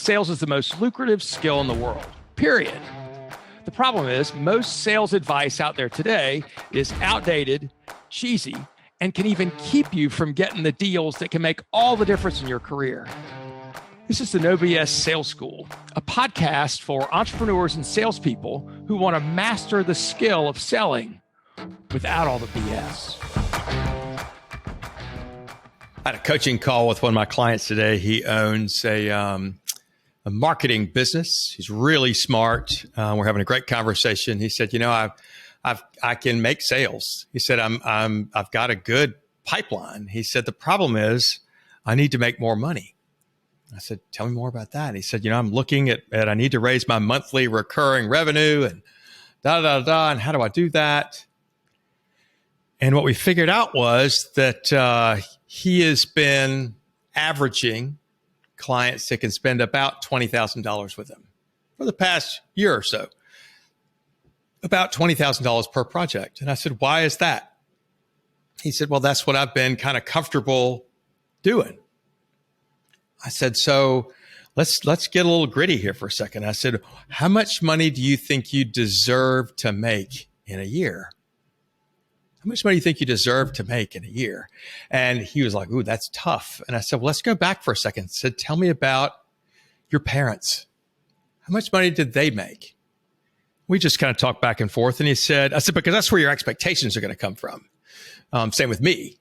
sales is the most lucrative skill in the world, period. The problem is most sales advice out there today is outdated, cheesy, and can even keep you from getting the deals that can make all the difference in your career. This is the No BS Sales School, a podcast for entrepreneurs and salespeople who want to master the skill of selling without all the BS. I had a coaching call with one of my clients today. He owns a marketing business. He's really smart. We're having a great conversation. He said, "You know, I can make sales." He said, "I've got a good pipeline." He said, "The problem is I need to make more money." I said, "Tell me more about that." He said, "You know, I'm looking at I need to raise my monthly recurring revenue and and how do I do that?" And what we figured out was that he has been averaging clients that can spend about $20,000 with him for the past year or so, about $20,000 per project. And I said, "Why is that?" He said, "Well, that's what I've been kind of comfortable doing." I said, "So let's get a little gritty here for a second." I said, "How much money do you think you deserve to make in a year? How much money do you think you deserve to make in a year?" And he was like, "Ooh, that's tough." And I said, "Well, let's go back for a second." I said, "Tell me about your parents. How much money did they make?" We just kind of talked back and forth. And I said, "Because that's where your expectations are going to come from." Same with me.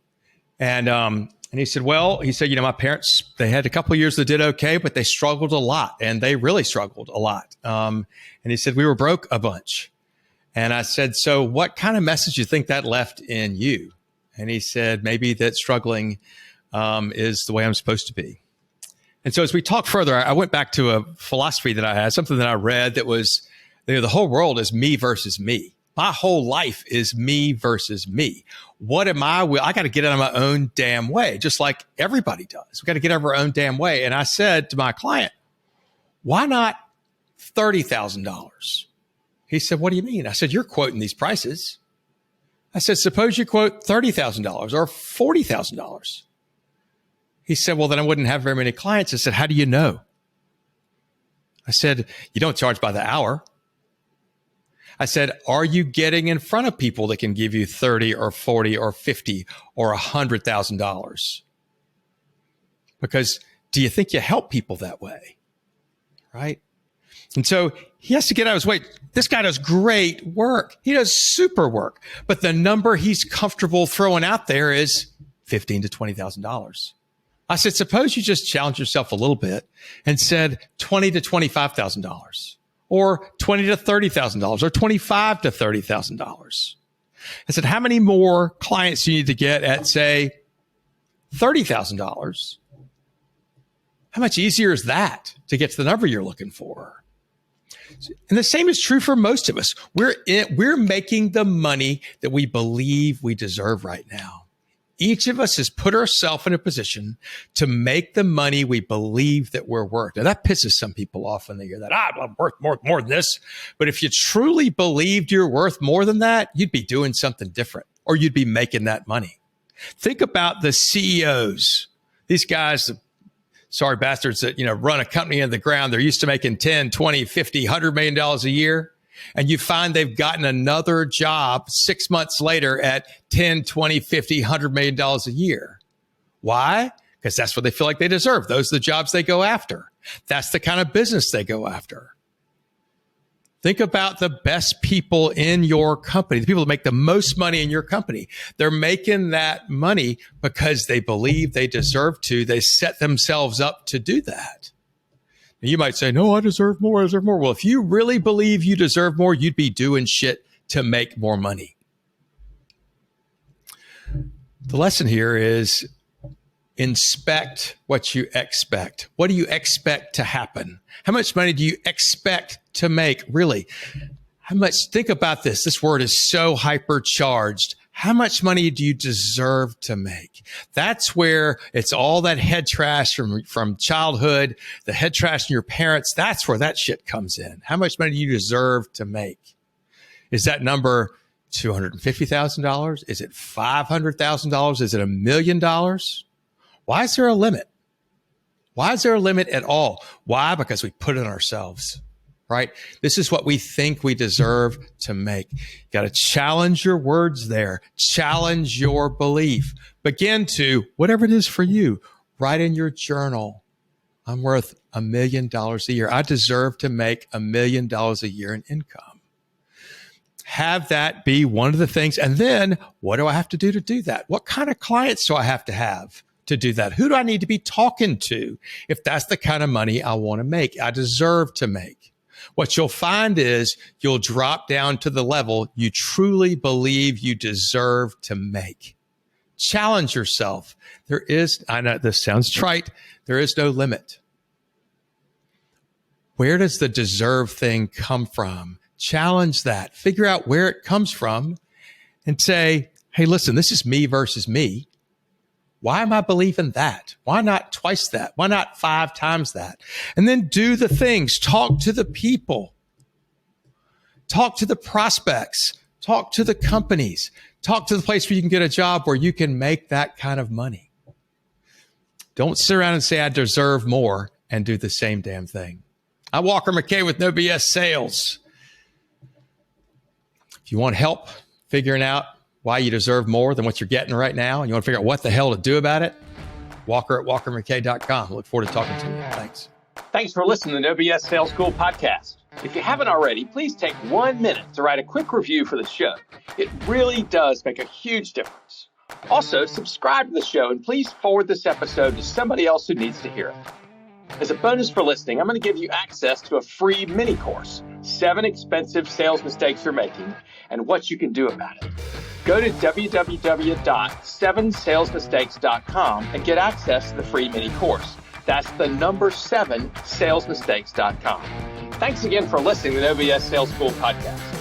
And he said, "You know, my parents, they had a couple of years that did okay, but they struggled a lot, and they really struggled a lot." And he said, "We were broke a bunch." And I said, "So what kind of message do you think that left in you?" And he said, "Maybe that struggling is the way I'm supposed to be." And so as we talk further, I went back to a philosophy that I had, something that I read that was, you know, the whole world is me versus me. My whole life is me versus me. What am I? I got to get out of my own damn way, just like everybody does. We got to get out of our own damn way. And I said to my client, "Why not $30,000? He said, "What do you mean?" I said, "You're quoting these prices." I said, "Suppose you quote $30,000 or $40,000. He said, "Well, then I wouldn't have very many clients." I said, "How do you know?" I said, "You don't charge by the hour." I said, "Are you getting in front of people that can give you 30 or 40 or 50 or $100,000? Because do you think you help people that way?" Right? And so he has to get out of his way. This guy does great work. He does super work. But the number he's comfortable throwing out there is $15,000 to $20,000. I said, "Suppose you just challenge yourself a little bit and said $20,000 to $25,000 or $20,000 to $30,000 or $25,000 to $30,000. I said, "How many more clients do you need to get at, say, $30,000? How much easier is that to get to the number you're looking for?" And the same is true for most of us. We're making the money that we believe we deserve right now. Each of us has put ourselves in a position to make the money we believe that we're worth. Now, that pisses some people off when they hear that. "I'm worth more than this." But if you truly believed you're worth more than that, you'd be doing something different, or you'd be making that money. Think about the CEOs. These guys, sorry bastards that, you know, run a company in the ground. They're used to making 10, 20, 50, $100 million a year. And you find they've gotten another job 6 months later at 10, 20, 50, $100 million a year. Why? Because that's what they feel like they deserve. Those are the jobs they go after. That's the kind of business they go after. Think about the best people in your company, the people that make the most money in your company. They're making that money because they believe they deserve to. They set themselves up to do that. Now, you might say, "No, I deserve more. I deserve more." Well, if you really believe you deserve more, you'd be doing shit to make more money. The lesson here is inspect what you expect. What do you expect to happen? How much money do you expect to make? Really? How much? Think about this. This word is so hypercharged. How much money do you deserve to make? That's where it's all that head trash from childhood, the head trash in your parents. That's where that shit comes in. How much money do you deserve to make? Is that number $250,000? Is it $500,000? Is it $1 million? Why is there a limit? Why is there a limit at all? Why? Because we put it on ourselves, right? This is what we think we deserve to make. You got to challenge your words there. Challenge your belief. Begin to, whatever it is for you, write in your journal, I'm worth $1 million a year. I deserve to make $1 million a year in income. Have that be one of the things. And then what do I have to do that? What kind of clients do I have to do that? Who do I need to be talking to if that's the kind of money I want to make, I deserve to make? What you'll find is you'll drop down to the level you truly believe you deserve to make. Challenge yourself. I know this sounds trite, there is no limit. Where does the deserve thing come from? Challenge that. Figure out where it comes from and say, hey, listen, this is me versus me. Why am I believing that? Why not twice that? Why not 5 times that? And then do the things. Talk to the people. Talk to the prospects. Talk to the companies. Talk to the place where you can get a job where you can make that kind of money. Don't sit around and say, I deserve more, and do the same damn thing. I'm Walker McKay with No BS Sales. If you want help figuring out why you deserve more than what you're getting right now, and you want to figure out what the hell to do about it, Walker at walkermckay.com. Look forward to talking to you. Thanks. Thanks for listening to No BS Sales School podcast. If you haven't already, please take 1 minute to write a quick review for the show. It really does make a huge difference. Also, subscribe to the show and please forward this episode to somebody else who needs to hear it. As a bonus for listening, I'm going to give you access to a free mini course, 7 expensive sales mistakes you're making and what you can do about it. Go to www.7salesmistakes.com and get access to the free mini course. That's the number 7salesmistakes.com. Thanks again for listening to the No BS Sales School podcast.